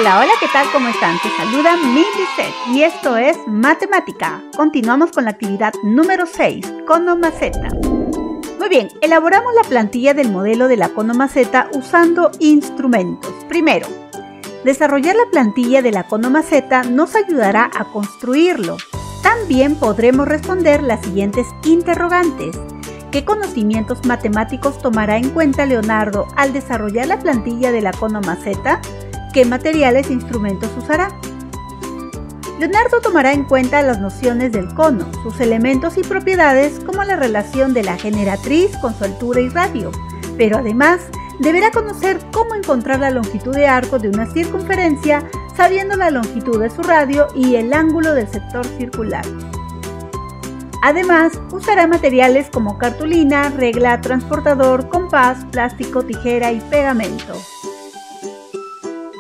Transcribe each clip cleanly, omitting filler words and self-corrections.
Hola, hola, ¿qué tal? ¿Cómo están? Te saluda Milicet y esto es Matemática. Continuamos con la actividad número 6, conomaceta. Muy bien, elaboramos la plantilla del modelo de la conomaceta usando instrumentos. Primero, desarrollar la plantilla de la conomaceta nos ayudará a construirlo. También podremos responder las siguientes interrogantes. ¿Qué conocimientos matemáticos tomará en cuenta Leonardo al desarrollar la plantilla de la conomaceta? ¿Qué materiales e instrumentos usará? Leonardo tomará en cuenta las nociones del cono, sus elementos y propiedades como la relación de la generatriz con su altura y radio, pero además deberá conocer cómo encontrar la longitud de arco de una circunferencia sabiendo la longitud de su radio y el ángulo del sector circular. Además, usará materiales como cartulina, regla, transportador, compás, plástico, tijera y pegamento.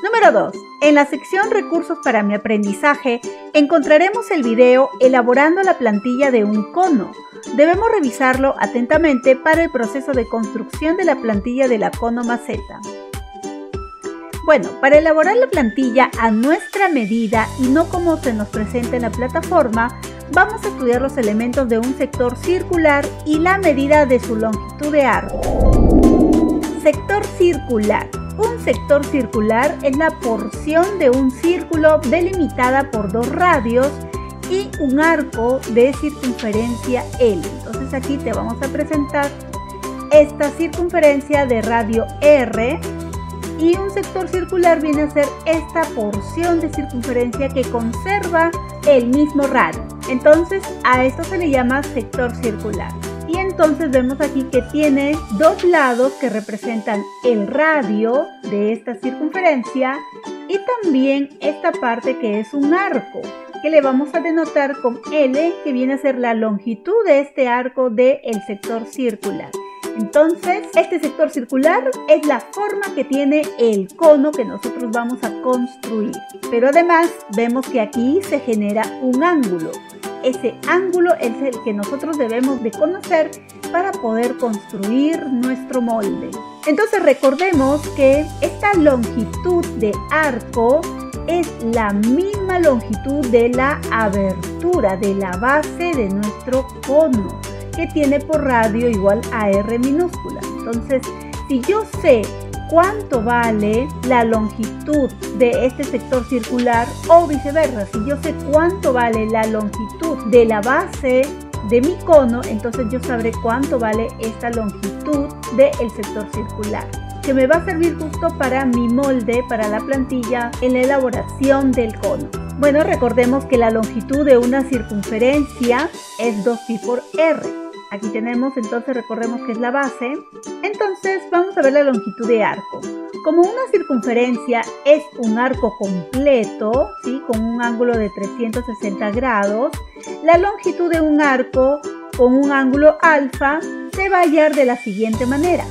Número 2. En la sección Recursos para mi aprendizaje encontraremos el video elaborando la plantilla de un cono. Debemos revisarlo atentamente para el proceso de construcción de la plantilla de la conomaceta. Bueno, para elaborar la plantilla a nuestra medida y no como se nos presenta en la plataforma, vamos a estudiar los elementos de un sector circular y la medida de su longitud de arco. Sector circular. Un sector circular es la porción de un círculo delimitada por dos radios y un arco de circunferencia L. Entonces aquí te vamos a presentar esta circunferencia de radio R y un sector circular viene a ser esta porción de circunferencia que conserva el mismo radio. Entonces a esto se le llama sector circular. Y entonces vemos aquí que tiene dos lados que representan el radio de esta circunferencia y también esta parte que es un arco, que le vamos a denotar con L, que viene a ser la longitud de este arco del sector circular. Entonces, este sector circular es la forma que tiene el cono que nosotros vamos a construir. Pero además vemos que aquí se genera un ángulo. Ese ángulo es el que nosotros debemos de conocer para poder construir nuestro molde. Entonces recordemos que esta longitud de arco es la misma longitud de la abertura, de la base de nuestro cono, que tiene por radio igual a R minúscula. Entonces, si yo sé cuánto vale la longitud de este sector circular o viceversa, si yo sé cuánto vale la longitud de la base de mi cono, entonces yo sabré cuánto vale esta longitud del sector circular, que me va a servir justo para mi molde, para la plantilla en la elaboración del cono. Bueno, recordemos que la longitud de una circunferencia es 2pi por R. Aquí tenemos, entonces recordemos que es la base. Entonces vamos a ver la longitud de arco. Como una circunferencia es un arco completo, ¿sí?, con un ángulo de 360 grados, la longitud de un arco con un ángulo alfa se va a hallar de la siguiente manera.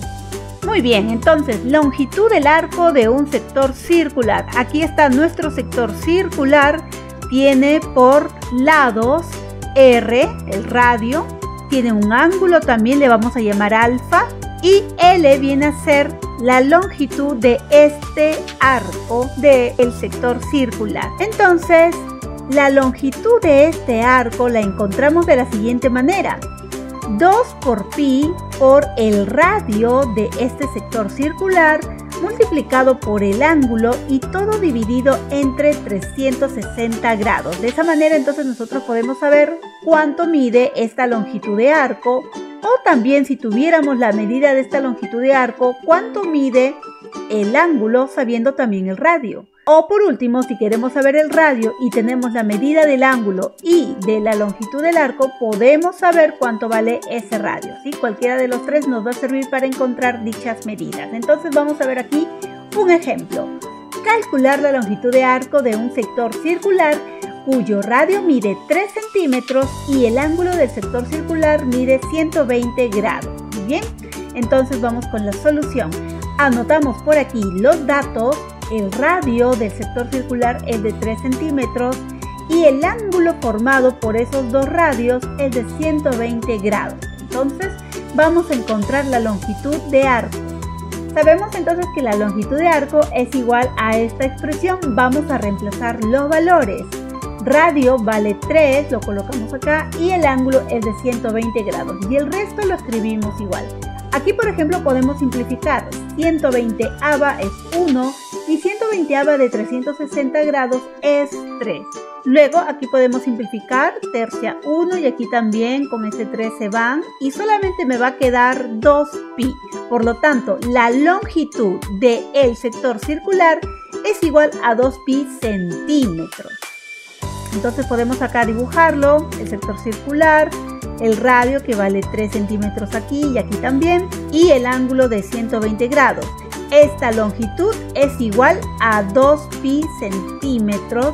Muy bien, entonces longitud del arco de un sector circular. Aquí está nuestro sector circular, tiene por lados R, el radio, tiene un ángulo, también le vamos a llamar alfa, y L viene a ser la longitud de este arco del sector circular. Entonces, la longitud de este arco la encontramos de la siguiente manera. 2 por pi por el radio de este sector circular multiplicado por el ángulo y todo dividido entre 360 grados. De esa manera entonces nosotros podemos saber cuánto mide esta longitud de arco, o también si tuviéramos la medida de esta longitud de arco, cuánto mide el ángulo sabiendo también el radio. O por último, si queremos saber el radio y tenemos la medida del ángulo y de la longitud del arco, podemos saber cuánto vale ese radio, ¿sí? Cualquiera de los tres nos va a servir para encontrar dichas medidas. Entonces vamos a ver aquí un ejemplo. Calcular la longitud de arco de un sector circular cuyo radio mide 3 centímetros y el ángulo del sector circular mide 120 grados. Muy bien, entonces vamos con la solución. Anotamos por aquí los datos. El radio del sector circular es de 3 centímetros y el ángulo formado por esos dos radios es de 120 grados. Entonces vamos a encontrar la longitud de arco. Sabemos entonces que la longitud de arco es igual a esta expresión. Vamos a reemplazar los valores. Radio vale 3, lo colocamos acá, y el ángulo es de 120 grados. Y el resto lo escribimos igual. Aquí, por ejemplo, podemos simplificar. 120ava es 1 y 120ava de 360 grados es 3. Luego aquí podemos simplificar, tercia 1 y aquí también con este 3 se van y solamente me va a quedar 2pi. Por lo tanto, la longitud del sector circular es igual a 2pi centímetros. Entonces podemos acá dibujarlo, el sector circular, el radio que vale 3 centímetros aquí y aquí también, y el ángulo de 120 grados. Esta longitud es igual a 2pi centímetros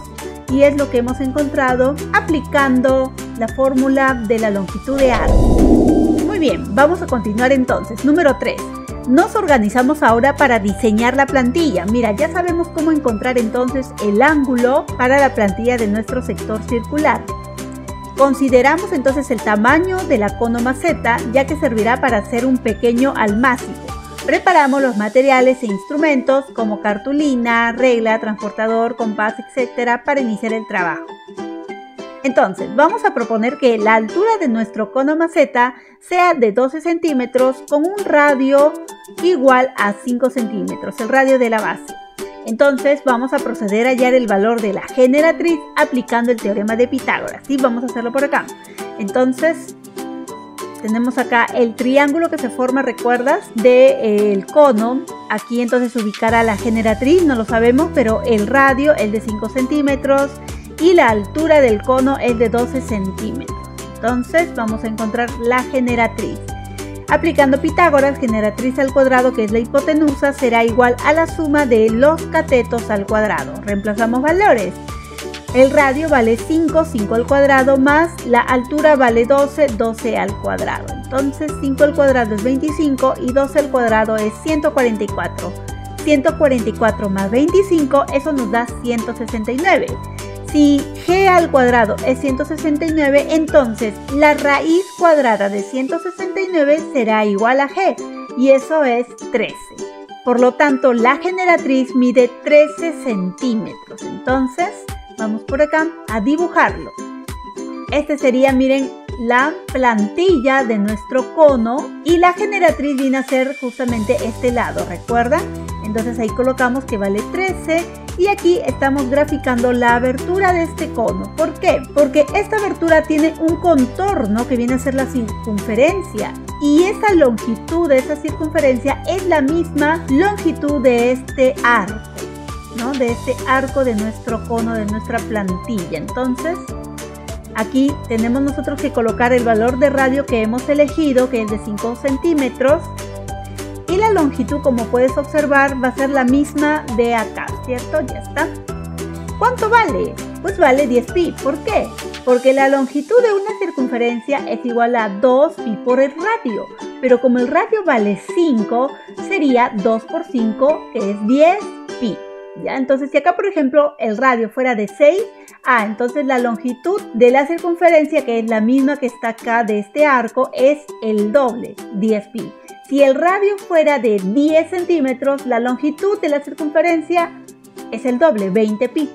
y es lo que hemos encontrado aplicando la fórmula de la longitud de arco. Muy bien, vamos a continuar entonces. Número 3. Nos organizamos ahora para diseñar la plantilla. Mira, ya sabemos cómo encontrar entonces el ángulo para la plantilla de nuestro sector circular. Consideramos entonces el tamaño de la conomaceta, ya que servirá para hacer un pequeño almácigo. Preparamos los materiales e instrumentos como cartulina, regla, transportador, compás, etc. para iniciar el trabajo. Entonces, vamos a proponer que la altura de nuestro cono maceta sea de 12 centímetros con un radio igual a 5 centímetros, el radio de la base. Entonces, vamos a proceder a hallar el valor de la generatriz aplicando el teorema de Pitágoras. ¿Sí? Vamos a hacerlo por acá. Entonces, tenemos acá el triángulo que se forma, ¿recuerdas? Del cono. Aquí entonces ubicará la generatriz, no lo sabemos, pero el radio es de 5 centímetros. Y la altura del cono es de 12 centímetros. Entonces vamos a encontrar la generatriz. Aplicando Pitágoras, generatriz al cuadrado, que es la hipotenusa, será igual a la suma de los catetos al cuadrado. Reemplazamos valores. El radio vale 5, 5 al cuadrado, más la altura vale 12, 12 al cuadrado. Entonces 5 al cuadrado es 25 y 12 al cuadrado es 144. 144 más 25, eso nos da 169. Si g al cuadrado es 169, entonces la raíz cuadrada de 169 será igual a g, y eso es 13. Por lo tanto, la generatriz mide 13 centímetros. Entonces, vamos por acá a dibujarlo. Este sería, miren, la plantilla de nuestro cono, y la generatriz viene a ser justamente este lado, ¿recuerdan? Entonces ahí colocamos que vale 13 y aquí estamos graficando la abertura de este cono. ¿Por qué? Porque esta abertura tiene un contorno que viene a ser la circunferencia, y esa longitud de esa circunferencia es la misma longitud de este arco, ¿no? De este arco de nuestro cono, de nuestra plantilla. Entonces aquí tenemos nosotros que colocar el valor de radio que hemos elegido, que es de 5 centímetros. Y la longitud, como puedes observar, va a ser la misma de acá, ¿cierto? Ya está. ¿Cuánto vale? Pues vale 10pi. ¿Por qué? Porque la longitud de una circunferencia es igual a 2pi por el radio. Pero como el radio vale 5, sería 2 por 5, que es 10pi. ¿Ya? Entonces, si acá, por ejemplo, el radio fuera de 6, entonces la longitud de la circunferencia, que es la misma que está acá de este arco, es el doble, 10pi. Si el radio fuera de 10 centímetros, la longitud de la circunferencia es el doble, 20pi.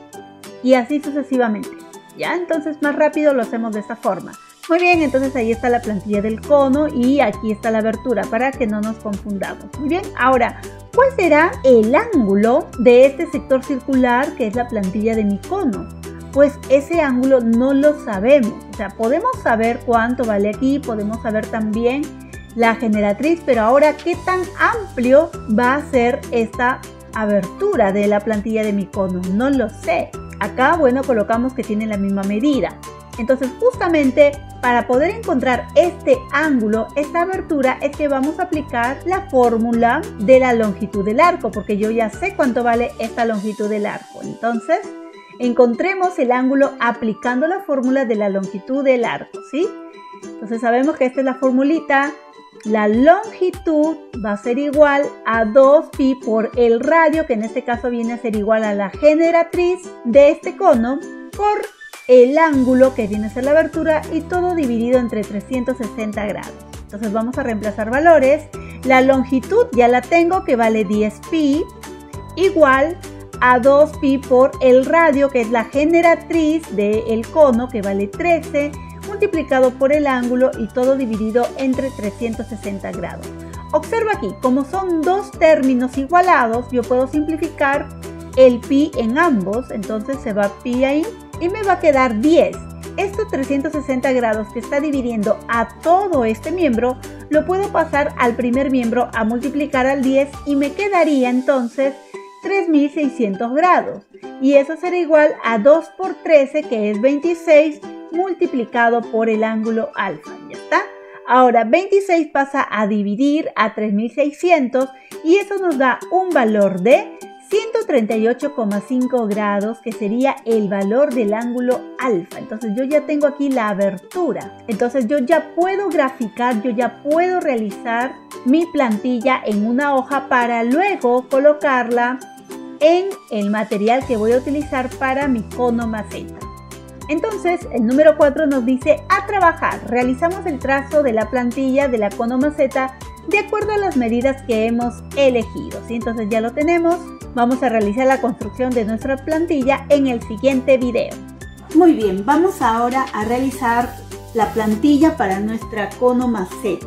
Y así sucesivamente. ¿Ya? Entonces más rápido lo hacemos de esta forma. Muy bien, entonces ahí está la plantilla del cono y aquí está la abertura para que no nos confundamos. Muy bien, ahora, ¿cuál será el ángulo de este sector circular que es la plantilla de mi cono? Pues ese ángulo no lo sabemos. O sea, podemos saber cuánto vale aquí, podemos saber también la generatriz, pero ahora, ¿qué tan amplio va a ser esta abertura de la plantilla de mi cono? No lo sé. Acá, bueno, colocamos que tiene la misma medida. Entonces, justamente para poder encontrar este ángulo, esta abertura, es que vamos a aplicar la fórmula de la longitud del arco, porque yo ya sé cuánto vale esta longitud del arco. Entonces, encontremos el ángulo aplicando la fórmula de la longitud del arco, ¿sí? Entonces, sabemos que esta es la formulita. La longitud va a ser igual a 2pi por el radio, que en este caso viene a ser igual a la generatriz de este cono, por el ángulo, que viene a ser la abertura, y todo dividido entre 360 grados. Entonces vamos a reemplazar valores. La longitud ya la tengo, que vale 10pi, igual a 2pi por el radio, que es la generatriz del cono, que vale 13, multiplicado por el ángulo y todo dividido entre 360 grados. Observa aquí, como son dos términos igualados, yo puedo simplificar el pi en ambos, entonces se va pi ahí y me va a quedar 10. Estos 360 grados que está dividiendo a todo este miembro, lo puedo pasar al primer miembro a multiplicar al 10 y me quedaría entonces 3600 grados. Y eso será igual a 2 por 13, que es 26, multiplicado por el ángulo alfa. ¿Ya está? Ahora 26 pasa a dividir a 3600 y eso nos da un valor de 138,5 grados, que sería el valor del ángulo alfa. Entonces yo ya tengo aquí la abertura. Entonces yo ya puedo graficar, yo ya puedo realizar mi plantilla en una hoja para luego colocarla en el material que voy a utilizar para mi cono maceta. Entonces el número 4 nos dice: a trabajar. Realizamos el trazo de la plantilla de la cono maceta de acuerdo a las medidas que hemos elegido. ¿Sí? Entonces ya lo tenemos. Vamos a realizar la construcción de nuestra plantilla en el siguiente video. Muy bien, vamos ahora a realizar la plantilla para nuestra cono maceta.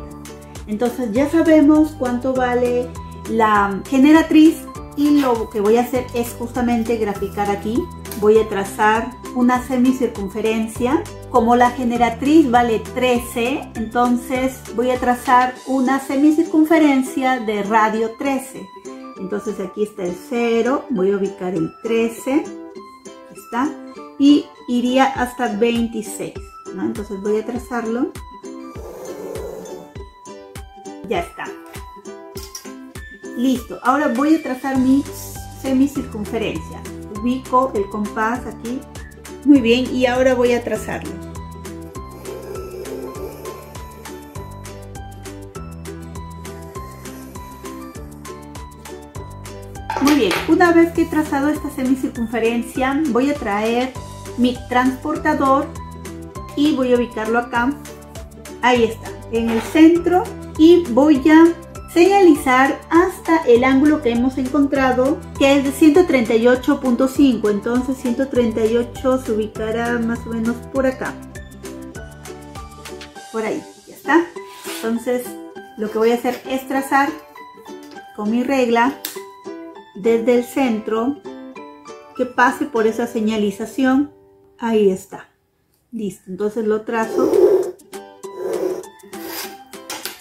Entonces ya sabemos cuánto vale la generatriz y lo que voy a hacer es justamente graficar aquí. Voy a trazar una semicircunferencia. Como la generatriz vale 13, entonces voy a trazar una semicircunferencia de radio 13. Entonces aquí está el 0, voy a ubicar el 13, aquí está, y iría hasta 26, ¿no? Entonces voy a trazarlo. Ya está. Listo, ahora voy a trazar mi semicircunferencia. Ubico el compás aquí. Muy bien, y ahora voy a trazarlo. Muy bien, una vez que he trazado esta semicircunferencia, voy a traer mi transportador y voy a ubicarlo acá. Ahí está, en el centro, y voy a señalizar hasta el ángulo que hemos encontrado, que es de 138.5. Entonces 138 se ubicará más o menos por acá, por ahí, ya está. Entonces lo que voy a hacer es trazar con mi regla desde el centro, que pase por esa señalización. Ahí está, listo. Entonces lo trazo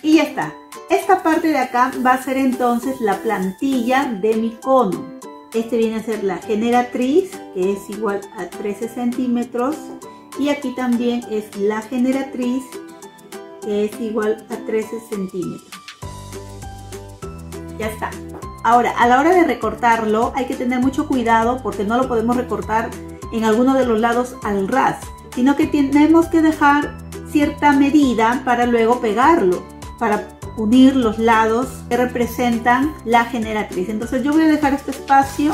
y ya está. Esta parte de acá va a ser entonces la plantilla de mi cono. Este viene a ser la generatriz, que es igual a 13 centímetros, y aquí también es la generatriz, que es igual a 13 centímetros. Ya está. Ahora, a la hora de recortarlo hay que tener mucho cuidado, porque no lo podemos recortar en alguno de los lados al ras, sino que tenemos que dejar cierta medida para luego pegarlo, para unir los lados que representan la generatriz. Entonces yo voy a dejar este espacio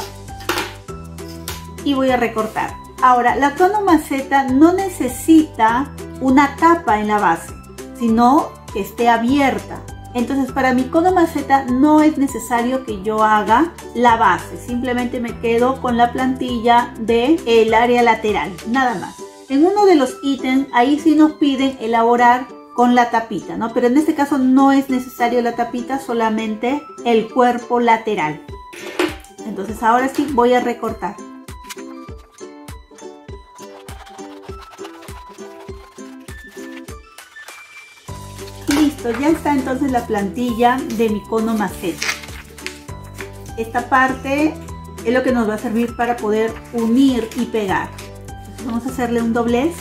y voy a recortar. Ahora, la cono maceta no necesita una tapa en la base, sino que esté abierta. Entonces para mi cono maceta no es necesario que yo haga la base, simplemente me quedo con la plantilla del área lateral, nada más. En uno de los ítems, ahí sí nos piden elaborar con la tapita, ¿no? Pero en este caso no es necesario la tapita, solamente el cuerpo lateral. Entonces ahora sí voy a recortar. Listo, ya está entonces la plantilla de mi cono maceta. Esta parte es lo que nos va a servir para poder unir y pegar. Entonces vamos a hacerle un doblez.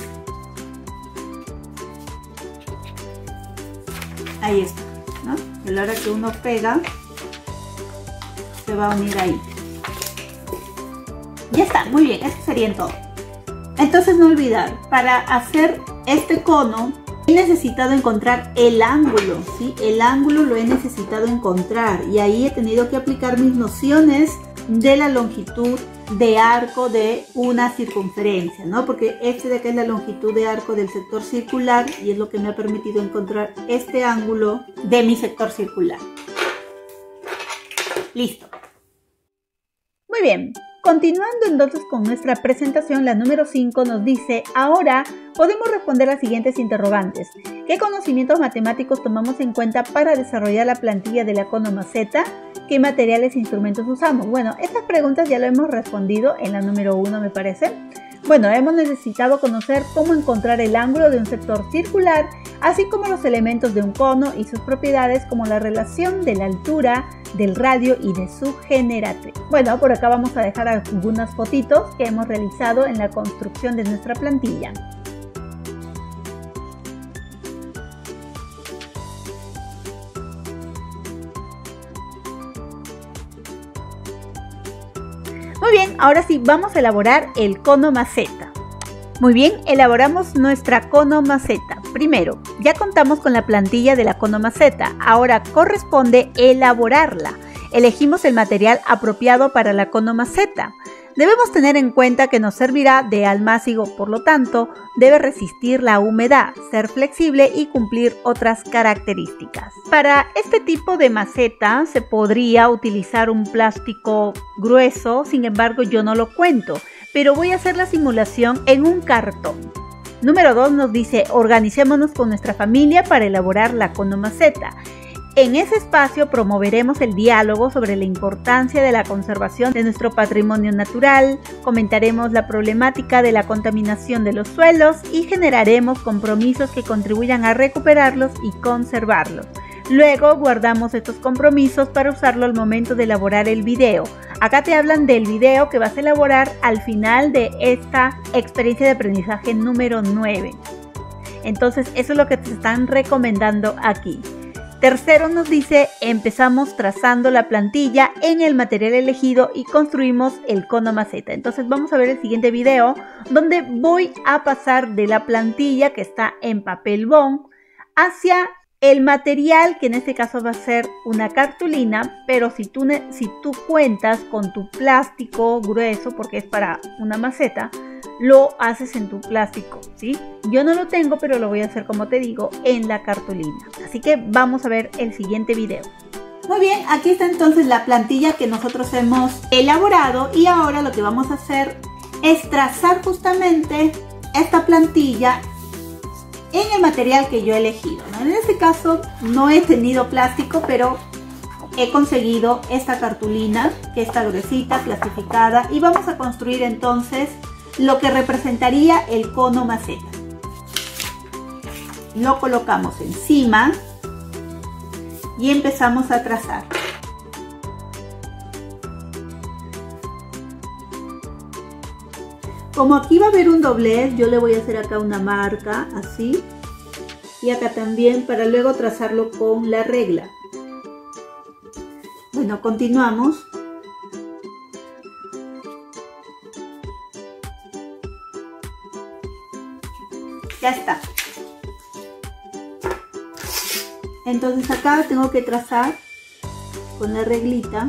Ahí está, ¿no? Y a la hora que uno pega, se va a unir ahí. Ya está, muy bien, eso sería todo. Entonces no olvidar, para hacer este cono he necesitado encontrar el ángulo, ¿sí? El ángulo lo he necesitado encontrar, y ahí he tenido que aplicar mis nociones de la longitud de arco de una circunferencia, ¿no? Porque este de acá es la longitud de arco del sector circular y es lo que me ha permitido encontrar este ángulo de mi sector circular. Listo. Muy bien. Continuando entonces con nuestra presentación, la número 5 nos dice, ahora podemos responder las siguientes interrogantes. ¿Qué conocimientos matemáticos tomamos en cuenta para desarrollar la plantilla de la conomaceta? ¿Qué materiales e instrumentos usamos? Bueno, estas preguntas ya lo hemos respondido en la número 1, me parece. Bueno, hemos necesitado conocer cómo encontrar el ángulo de un sector circular, así como los elementos de un cono y sus propiedades, como la relación de la altura, del radio y de su generatriz. Bueno, por acá vamos a dejar algunas fotitos que hemos realizado en la construcción de nuestra plantilla. Muy bien, ahora sí, vamos a elaborar el cono maceta. Muy bien, elaboramos nuestra cono maceta. Primero, ya contamos con la plantilla de la cono maceta. Ahora corresponde elaborarla. Elegimos el material apropiado para la cono maceta. Debemos tener en cuenta que nos servirá de almácigo, por lo tanto, debe resistir la humedad, ser flexible y cumplir otras características. Para este tipo de maceta se podría utilizar un plástico grueso, sin embargo yo no lo cuento, pero voy a hacer la simulación en un cartón. Número 2 nos dice, organicémonos con nuestra familia para elaborar la conomaceta. En ese espacio promoveremos el diálogo sobre la importancia de la conservación de nuestro patrimonio natural, comentaremos la problemática de la contaminación de los suelos y generaremos compromisos que contribuyan a recuperarlos y conservarlos. Luego guardamos estos compromisos para usarlo al momento de elaborar el video. Acá te hablan del video que vas a elaborar al final de esta experiencia de aprendizaje número 9. Entonces eso es lo que te están recomendando aquí. Tercero nos dice, empezamos trazando la plantilla en el material elegido y construimos el cono maceta. Entonces vamos a ver el siguiente video donde voy a pasar de la plantilla que está en papel bond hacia el material, que en este caso va a ser una cartulina, pero si tú cuentas con tu plástico grueso, porque es para una maceta, lo haces en tu plástico, ¿sí? Yo no lo tengo, pero lo voy a hacer, como te digo, en la cartulina. Así que vamos a ver el siguiente video. Muy bien, aquí está entonces la plantilla que nosotros hemos elaborado y ahora lo que vamos a hacer es trazar justamente esta plantilla en el material que yo he elegido, ¿no? En este caso no he tenido plástico, pero he conseguido esta cartulina que está gruesita, plastificada, y vamos a construir entonces lo que representaría el cono maceta. Lo colocamos encima y empezamos a trazar. Como aquí va a haber un doblez, yo le voy a hacer acá una marca, así, y acá también, para luego trazarlo con la regla. Bueno, continuamos. Ya está. Entonces acá tengo que trazar con la reglita.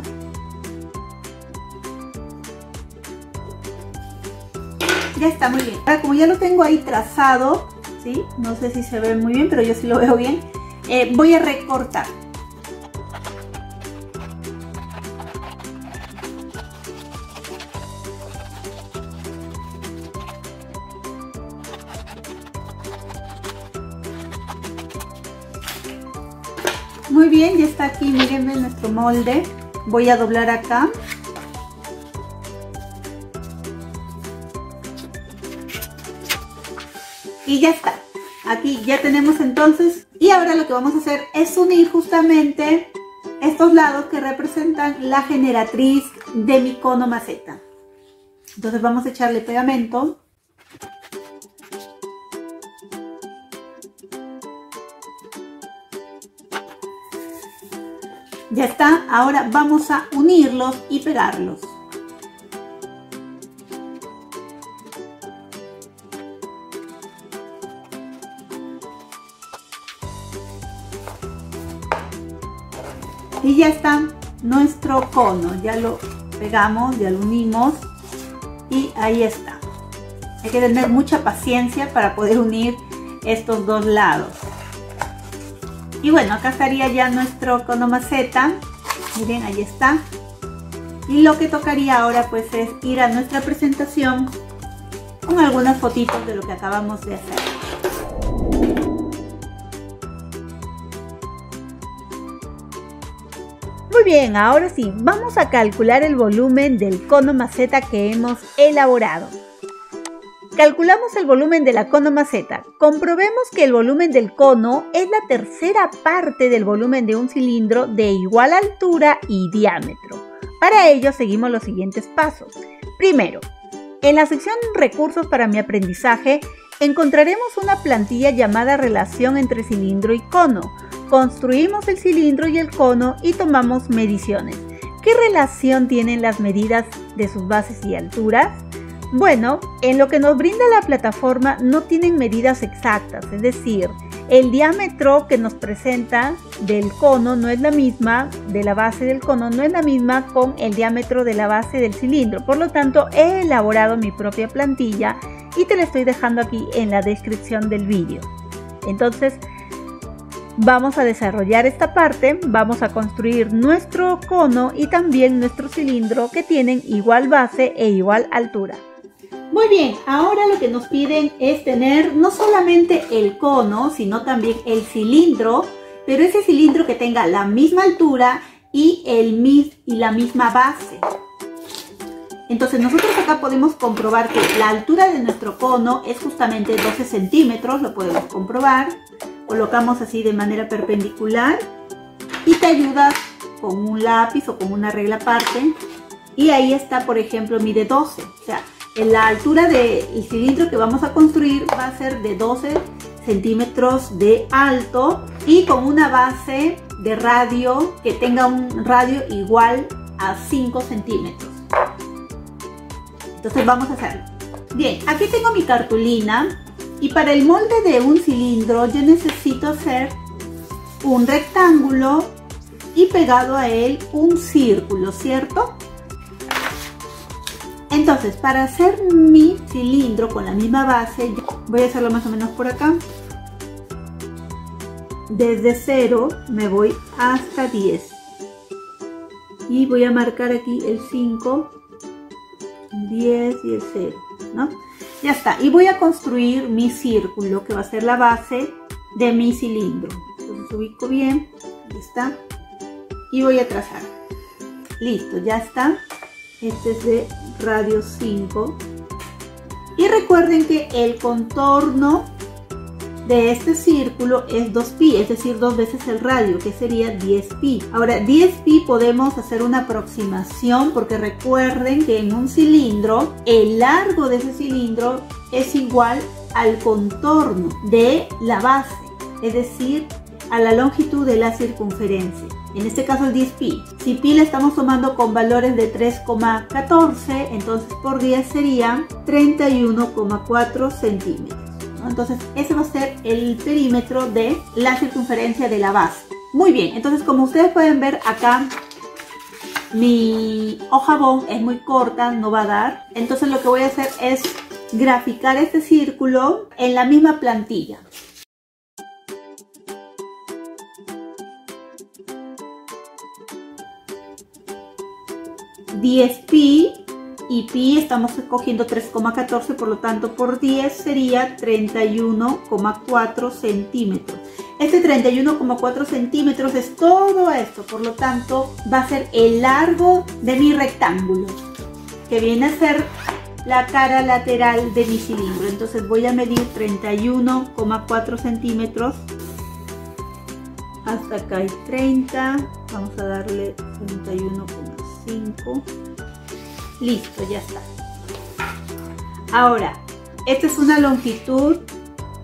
Ya está, muy bien. Ahora, como ya lo tengo ahí trazado, ¿sí? No sé si se ve muy bien, pero yo sí lo veo bien. Voy a recortar. Muy bien, ya está aquí, mírenme nuestro molde. Voy a doblar acá. Y ya está. Aquí ya tenemos entonces. Y ahora lo que vamos a hacer es unir justamente estos lados que representan la generatriz de mi cono maceta. Entonces vamos a echarle pegamento. Ya está, ahora vamos a unirlos y pegarlos. Y ya está nuestro cono, ya lo pegamos, ya lo unimos y ahí está. Hay que tener mucha paciencia para poder unir estos dos lados. Y bueno, acá estaría ya nuestro cono maceta. Miren, ahí está. Y lo que tocaría ahora pues es ir a nuestra presentación con algunas fotitos de lo que acabamos de hacer. Muy bien, ahora sí, vamos a calcular el volumen del cono maceta que hemos elaborado. Calculamos el volumen de la cono maceta. Comprobemos que el volumen del cono es la tercera parte del volumen de un cilindro de igual altura y diámetro. Para ello seguimos los siguientes pasos. Primero, en la sección Recursos para mi aprendizaje encontraremos una plantilla llamada Relación entre cilindro y cono. Construimos el cilindro y el cono y tomamos mediciones. ¿Qué relación tienen las medidas de sus bases y alturas? Bueno, en lo que nos brinda la plataforma no tienen medidas exactas, es decir, el diámetro que nos presenta del cono no es la misma, de la base del cono no es la misma con el diámetro de la base del cilindro. Por lo tanto, he elaborado mi propia plantilla y te la estoy dejando aquí en la descripción del vídeo. Entonces, vamos a desarrollar esta parte, vamos a construir nuestro cono y también nuestro cilindro que tienen igual base e igual altura. Muy bien, ahora lo que nos piden es tener no solamente el cono, sino también el cilindro, pero ese cilindro que tenga la misma altura y la misma base. Entonces nosotros acá podemos comprobar que la altura de nuestro cono es justamente 12 centímetros, lo podemos comprobar. Colocamos así de manera perpendicular y te ayudas con un lápiz o con una regla aparte. Y ahí está, por ejemplo, mide 12. O sea, la altura del cilindro que vamos a construir va a ser de 12 centímetros de alto y con una base de radio que tenga un radio igual a 5 centímetros. Entonces vamos a hacerlo. Bien, aquí tengo mi cartulina y para el molde de un cilindro yo necesito hacer un rectángulo y pegado a él un círculo, ¿cierto? Entonces, para hacer mi cilindro con la misma base, voy a hacerlo más o menos por acá. Desde 0 me voy hasta 10. Y voy a marcar aquí el 5, 10 y el 0, ¿no? Ya está. Y voy a construir mi círculo, que va a ser la base de mi cilindro. Entonces ubico bien, ahí está. Y voy a trazar. Listo, ya está. Este es de radio 5. Y recuerden que el contorno de este círculo es 2pi, es decir, 2 veces el radio, que sería 10pi. Ahora, 10pi podemos hacer una aproximación porque recuerden que en un cilindro, el largo de ese cilindro es igual al contorno de la base, es decir, a la longitud de la circunferencia. En este caso el 10pi. Si pi le estamos tomando con valores de 3,14, entonces por 10 sería 31,4 centímetros. ¿No? Entonces ese va a ser el perímetro de la circunferencia de la base. Muy bien, entonces como ustedes pueden ver acá, mi hojabón es muy corta, no va a dar. Entonces lo que voy a hacer es graficar este círculo en la misma plantilla. 10pi y pi estamos cogiendo 3,14, por lo tanto por 10 sería 31,4 centímetros. Este 31,4 centímetros es todo esto, por lo tanto va a ser el largo de mi rectángulo, que viene a ser la cara lateral de mi cilindro. Entonces voy a medir 31,4 centímetros. Hasta acá hay 30, vamos a darle 31,5. Listo, ya está. Ahora, esta es una longitud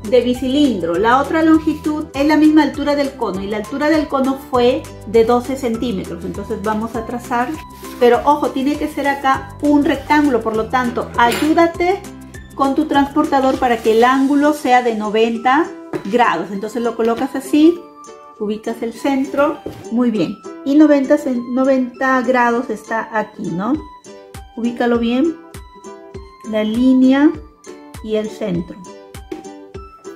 de mi cilindro. La otra longitud es la misma altura del cono y la altura del cono fue de 12 centímetros. Entonces vamos a trazar, pero ojo, tiene que ser acá un rectángulo, por lo tanto, ayúdate con tu transportador para que el ángulo sea de 90 grados. Entonces lo colocas así, ubicas el centro, muy bien. Y 90 grados está aquí, ¿no? Ubícalo bien, la línea y el centro.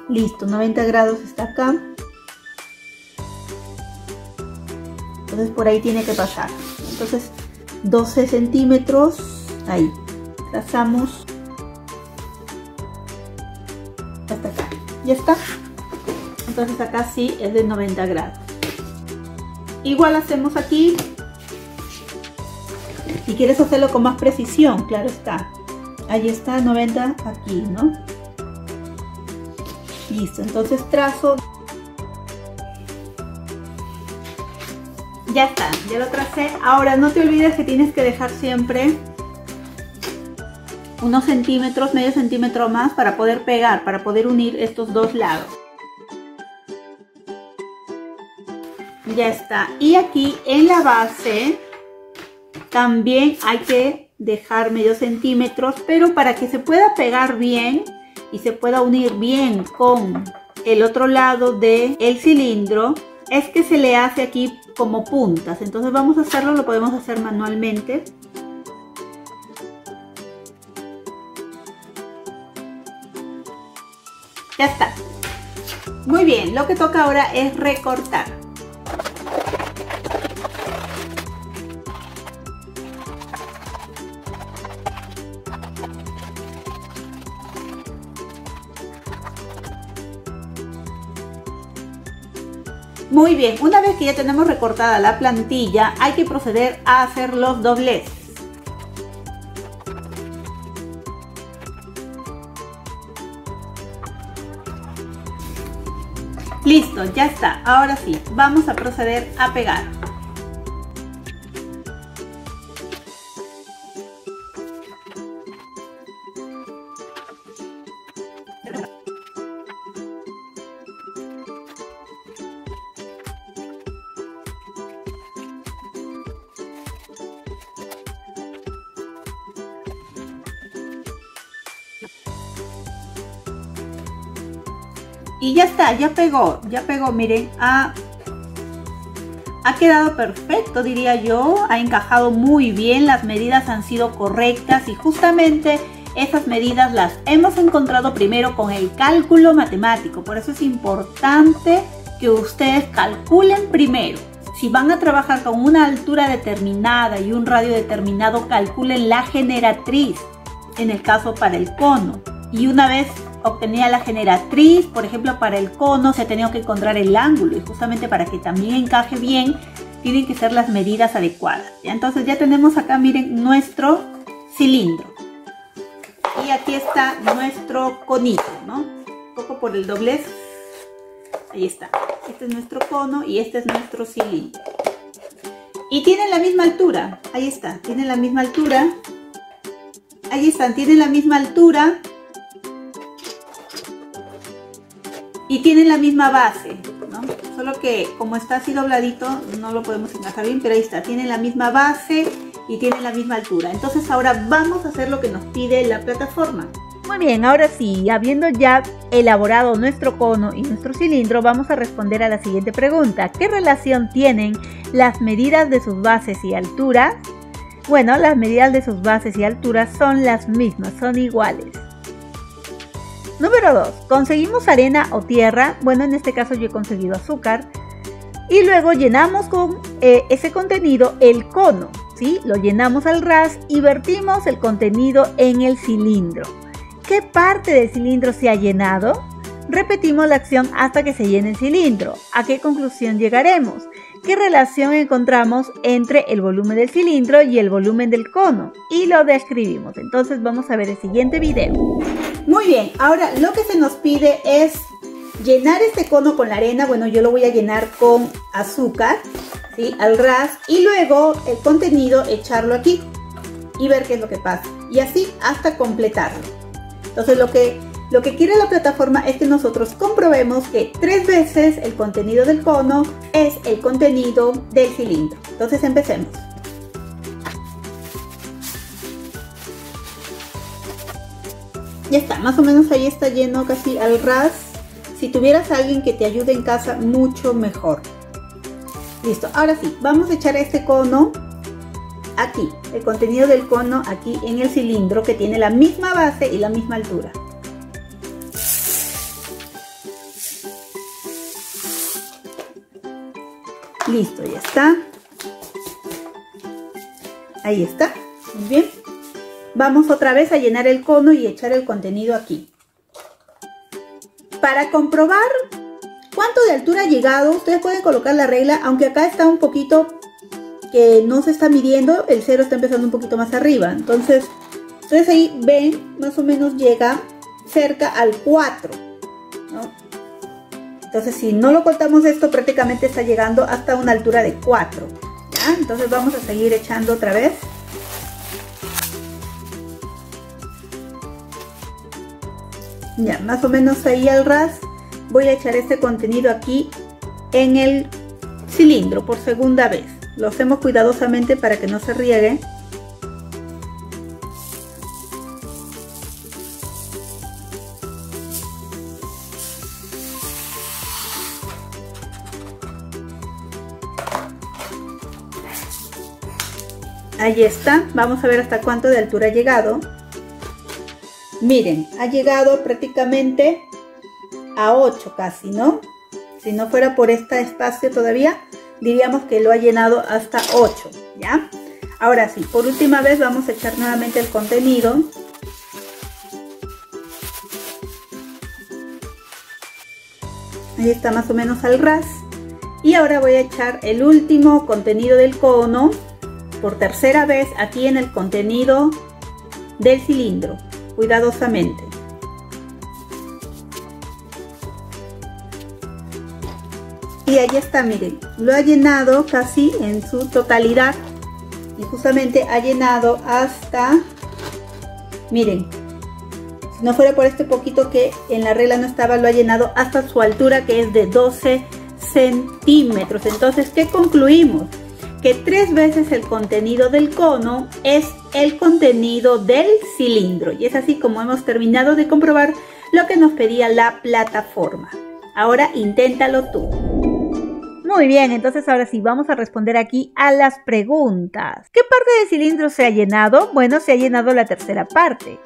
Listo, 90 grados está acá. Entonces por ahí tiene que pasar. Entonces 12 centímetros, ahí, trazamos hasta acá, ya está. Entonces acá sí es de 90 grados. Igual hacemos aquí. Si quieres hacerlo con más precisión, claro está. Ahí está, 90 aquí, ¿no? Listo, entonces trazo. Ya está, ya lo tracé. Ahora no te olvides que tienes que dejar siempre unos centímetros, medio centímetro más para poder pegar, para poder unir estos dos lados. Ya está. Y aquí en la base también hay que dejar medio centímetros, pero para que se pueda pegar bien y se pueda unir bien con el otro lado del cilindro, es que se le hace aquí como puntas. Entonces vamos a hacerlo, lo podemos hacer manualmente. Ya está. Muy bien, lo que toca ahora es recortar. Muy bien, una vez que ya tenemos recortada la plantilla, hay que proceder a hacer los dobleces. Listo, ya está. Ahora sí, vamos a proceder a pegar. Y ya está, ya pegó, miren, ha quedado perfecto, diría yo, ha encajado muy bien, las medidas han sido correctas y justamente esas medidas las hemos encontrado primero con el cálculo matemático, por eso es importante que ustedes calculen primero. Si van a trabajar con una altura determinada y un radio determinado, calculen la generatriz, en el caso para el cono, y una vez obtenía la generatriz, por ejemplo para el cono se ha tenido que encontrar el ángulo y justamente para que también encaje bien tienen que ser las medidas adecuadas, ¿ya? Entonces ya tenemos acá, miren, nuestro cilindro y aquí está nuestro conito, ¿no? Un poco por el doblez, ahí está, este es nuestro cono y este es nuestro cilindro y tienen la misma altura, ahí está, tienen la misma altura, ahí están, tienen la misma altura y tienen la misma base, ¿no? Solo que como está así dobladito no lo podemos encajar bien, pero ahí está, tienen la misma base y tienen la misma altura. Entonces ahora vamos a hacer lo que nos pide la plataforma. Muy bien, ahora sí, habiendo ya elaborado nuestro cono y nuestro cilindro, vamos a responder a la siguiente pregunta. ¿Qué relación tienen las medidas de sus bases y alturas? Bueno, las medidas de sus bases y alturas son las mismas, son iguales. Número 2. Conseguimos arena o tierra, bueno, en este caso yo he conseguido azúcar, y luego llenamos con ese contenido el cono, ¿sí? Lo llenamos al ras y vertimos el contenido en el cilindro. ¿Qué parte del cilindro se ha llenado? Repetimos la acción hasta que se llene el cilindro. ¿A qué conclusión llegaremos? ¿Qué relación encontramos entre el volumen del cilindro y el volumen del cono? Y lo describimos. Entonces vamos a ver el siguiente video. Muy bien, ahora lo que se nos pide es llenar este cono con la arena. Bueno, yo lo voy a llenar con azúcar, ¿sí? Al ras, y luego el contenido echarlo aquí y ver qué es lo que pasa. Y así hasta completarlo. Entonces lo que quiere la plataforma es que nosotros comprobemos que 3 veces el contenido del cono es el contenido del cilindro. Entonces empecemos. Ya está, más o menos ahí está lleno casi al ras. Si tuvieras a alguien que te ayude en casa, mucho mejor. Listo, ahora sí, vamos a echar este cono aquí, el contenido del cono aquí en el cilindro que tiene la misma base y la misma altura. Listo, ya está. Ahí está, muy bien. Vamos otra vez a llenar el cono y echar el contenido aquí. Para comprobar cuánto de altura ha llegado, ustedes pueden colocar la regla, aunque acá está un poquito que no se está midiendo, el 0 está empezando un poquito más arriba. Entonces, ustedes ahí ven, más o menos llega cerca al 4, ¿no? Entonces, si no lo cortamos esto, prácticamente está llegando hasta una altura de 4. ¿Ya? Entonces vamos a seguir echando otra vez. Ya, más o menos ahí al ras. Voy a echar este contenido aquí en el cilindro por segunda vez. Lo hacemos cuidadosamente para que no se riegue. Ahí está. Vamos a ver hasta cuánto de altura ha llegado. Miren, ha llegado prácticamente a 8 casi, ¿no? Si no fuera por este espacio todavía, diríamos que lo ha llenado hasta 8, ¿ya? Ahora sí, por última vez vamos a echar nuevamente el contenido. Ahí está más o menos al ras. Y ahora voy a echar el último contenido del cono por tercera vez aquí en el contenido del cilindro, cuidadosamente. Y ahí está, miren, lo ha llenado casi en su totalidad y justamente ha llenado hasta, miren, si no fuera por este poquito que en la regla no estaba, lo ha llenado hasta su altura, que es de 12 centímetros. Entonces, ¿qué concluimos? Que 3 veces el contenido del cono es el contenido del cilindro, y es así como hemos terminado de comprobar lo que nos pedía la plataforma. Ahora inténtalo tú. Muy bien, entonces ahora sí vamos a responder aquí a las preguntas. ¿Qué parte del cilindro se ha llenado? Bueno, se ha llenado la tercera parte.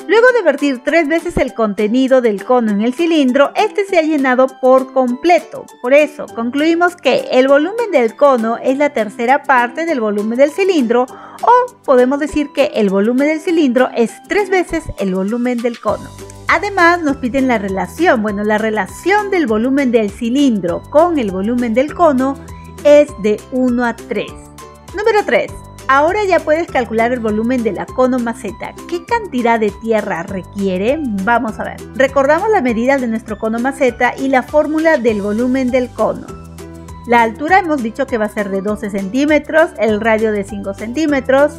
Luego de vertir 3 veces el contenido del cono en el cilindro, este se ha llenado por completo. Por eso, concluimos que el volumen del cono es la tercera parte del volumen del cilindro, o podemos decir que el volumen del cilindro es 3 veces el volumen del cono. Además nos piden la relación. Bueno, la relación del volumen del cilindro con el volumen del cono es de 1 a 3. Número 3. Ahora ya puedes calcular el volumen de la cono maceta. ¿Qué cantidad de tierra requiere? Vamos a ver. Recordamos la medida de nuestro cono maceta y la fórmula del volumen del cono. La altura hemos dicho que va a ser de 12 centímetros, el radio de 5 centímetros.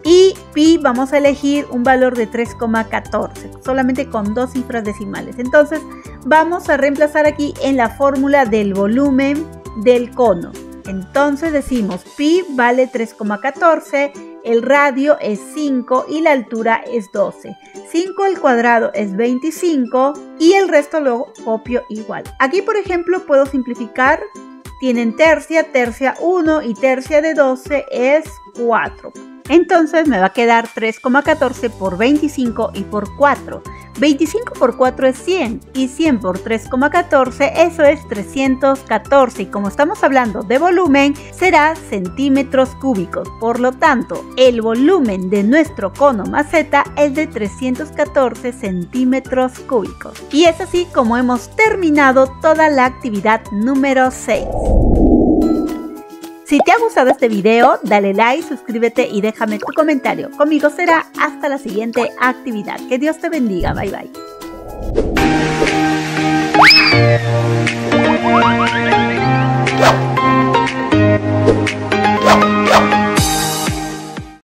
Y pi vamos a elegir un valor de 3,14, solamente con 2 cifras decimales. Entonces vamos a reemplazar aquí en la fórmula del volumen del cono. Entonces decimos pi vale 3,14, el radio es 5 y la altura es 12. 5 al cuadrado es 25 y el resto lo copio igual. Aquí, por ejemplo, puedo simplificar. Tienen tercia, tercia 1 y tercia de 12 es 4. Entonces me va a quedar 3,14 por 25 y por 4. 25 por 4 es 100 y 100 por 3,14 eso es 314, y como estamos hablando de volumen será centímetros cúbicos. Por lo tanto, el volumen de nuestro cono maceta es de 314 centímetros cúbicos. Y es así como hemos terminado toda la actividad número 6. Si te ha gustado este video, dale like, suscríbete y déjame tu comentario. Conmigo será hasta la siguiente actividad. Que Dios te bendiga. Bye bye.